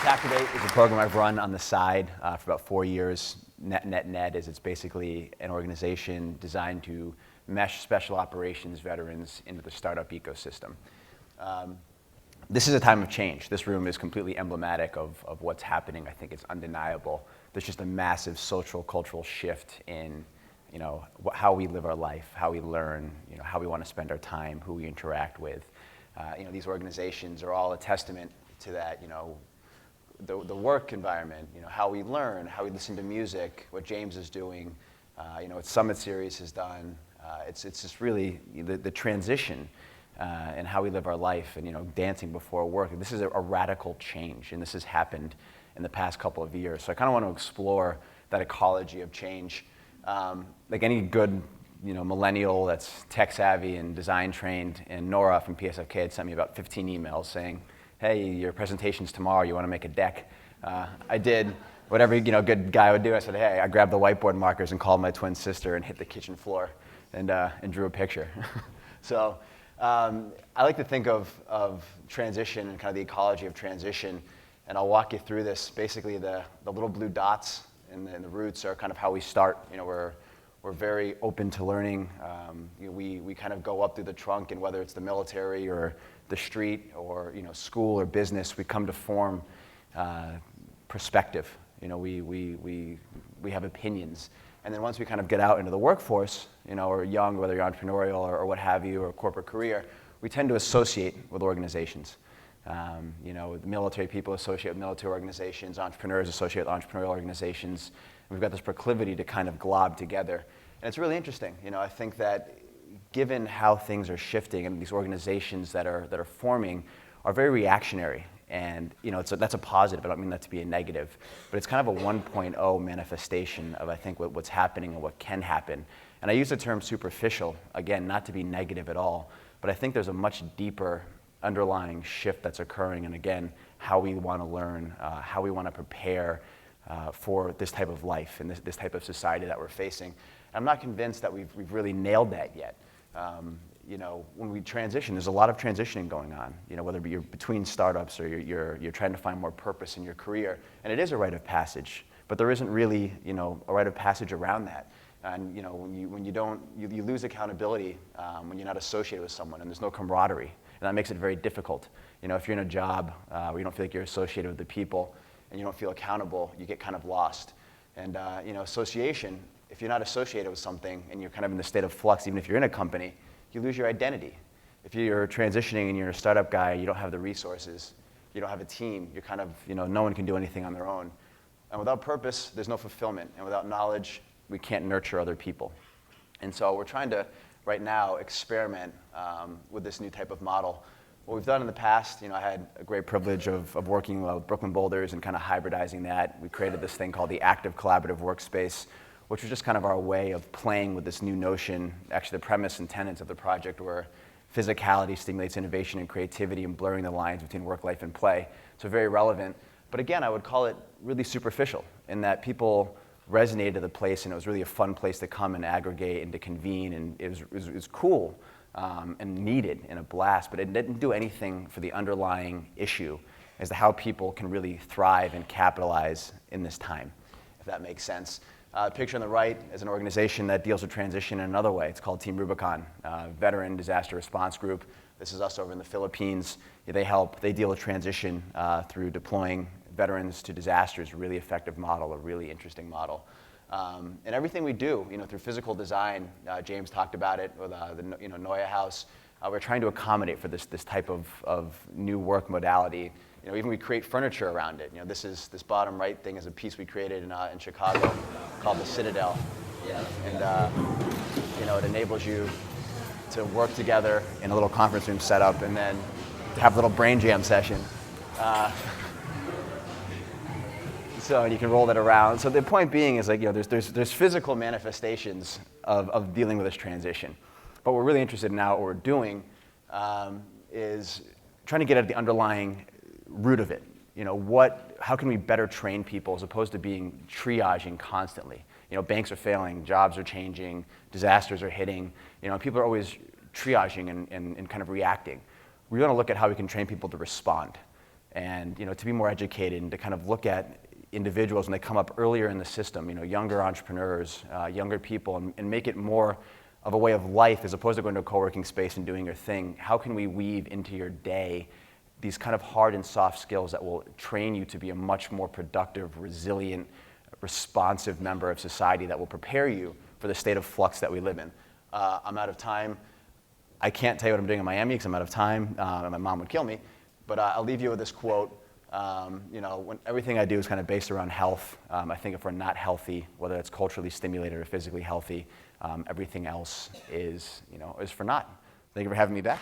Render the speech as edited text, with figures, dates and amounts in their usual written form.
Activate is a program I've run on the side for about 4 years. Net is it's basically an organization designed to mesh special operations veterans into the startup ecosystem. This is a time of change. This room is completely emblematic of what's happening. I think it's undeniable. There's just a massive social, cultural shift in how we live our life, how we learn, how we want to spend our time, who we interact with. These organizations are all a testament to that, the work environment, how we learn, how we listen to music, what James is doing, what Summit Series has done. It's just really the transition and how we live our life and, dancing before work. This is a radical change, and this has happened in the past couple of years. So I kind of want to explore that ecology of change. Like any good millennial that's tech savvy and design trained, and Nora from PSFK had sent me about 15 emails saying, hey, your presentation's tomorrow, you want to make a deck? I did what every good guy would do. I said, hey, I grabbed the whiteboard markers and called my twin sister and hit the kitchen floor and drew a picture. So I like to think of transition and kind of the ecology of transition, and I'll walk you through this. Basically, the little blue dots and the roots are kind of how we start. We're very open to learning. We kind of go up through the trunk, and whether it's the military or the street or school or business, we come to form perspective. We have opinions, and then once we kind of get out into the workforce, or young, whether you're entrepreneurial or what have you, or a corporate career, we tend to associate with organizations. The military people associate with military organizations, entrepreneurs associate with entrepreneurial organizations. We've got this proclivity to kind of glob together. And it's really interesting. I think that given how things are shifting and these organizations that are forming are very reactionary. And that's a positive. I don't mean that to be a negative. But it's kind of a 1.0 manifestation of, I think, what's happening and what can happen. And I use the term superficial, again, not to be negative at all. But I think there's a much deeper underlying shift that's occurring. And again, how we want to learn, how we want to prepare for this type of life and this type of society that we're facing. I'm not convinced that we've really nailed that yet. When we transition, there's a lot of transitioning going on. Whether you're between startups or you're trying to find more purpose in your career, and it is a rite of passage. But there isn't really a rite of passage around that. And when you lose accountability when you're not associated with someone, and there's no camaraderie, and that makes it very difficult. If you're in a job where you don't feel like you're associated with the people, and you don't feel accountable, you get kind of lost. And association, if you're not associated with something and you're kind of in the state of flux, even if you're in a company, you lose your identity. If you're transitioning and you're a startup guy, you don't have the resources, you don't have a team, you're kind of, no one can do anything on their own. And without purpose, there's no fulfillment. And without knowledge, we can't nurture other people. And so we're trying to, right now, experiment with this new type of model. What we've done in the past, I had a great privilege of working with Brooklyn Boulders and kind of hybridizing that. We created this thing called the active collaborative workspace, which was just kind of our way of playing with this new notion. Actually, the premise and tenets of the project were physicality stimulates innovation and creativity and blurring the lines between work, life, and play. So very relevant. But again, I would call it really superficial in that people resonated to the place, and it was really a fun place to come and aggregate and to convene, and it was cool. And needed and a blast, but it didn't do anything for the underlying issue as to how people can really thrive and capitalize in this time, if that makes sense. Picture on the right is an organization that deals with transition in another way. It's called Team Rubicon, Veteran Disaster Response Group. This is us over in the Philippines. They deal with transition through deploying veterans to disasters, a really effective model, a really interesting model. And everything we do, through physical design, James talked about it with the Noya House. We're trying to accommodate for this type of new work modality. Even we create furniture around it. This bottom right thing is a piece we created in Chicago called the Citadel. And it enables you to work together in a little conference room setup and then to have a little brain jam session. So you can roll that around. So the point being is there's physical manifestations of dealing with this transition. But what we're really interested in now, what we're doing, is trying to get at the underlying root of it. How can we better train people as opposed to being triaging constantly? Banks are failing, jobs are changing, disasters are hitting. People are always triaging and kind of reacting. We want to look at how we can train people to respond. and to be more educated and to kind of look at individuals when they come up earlier in the system, younger entrepreneurs, younger people, and make it more of a way of life as opposed to going to a co-working space and doing your thing. How can we weave into your day these kind of hard and soft skills that will train you to be a much more productive, resilient, responsive member of society that will prepare you for the state of flux that we live in? I'm out of time. I can't tell you what I'm doing in Miami because I'm out of time, and my mom would kill me. But I'll leave you with this quote. When everything I do is kind of based around health, I think if we're not healthy, whether it's culturally stimulated or physically healthy, everything else is for naught. Thank you for having me back.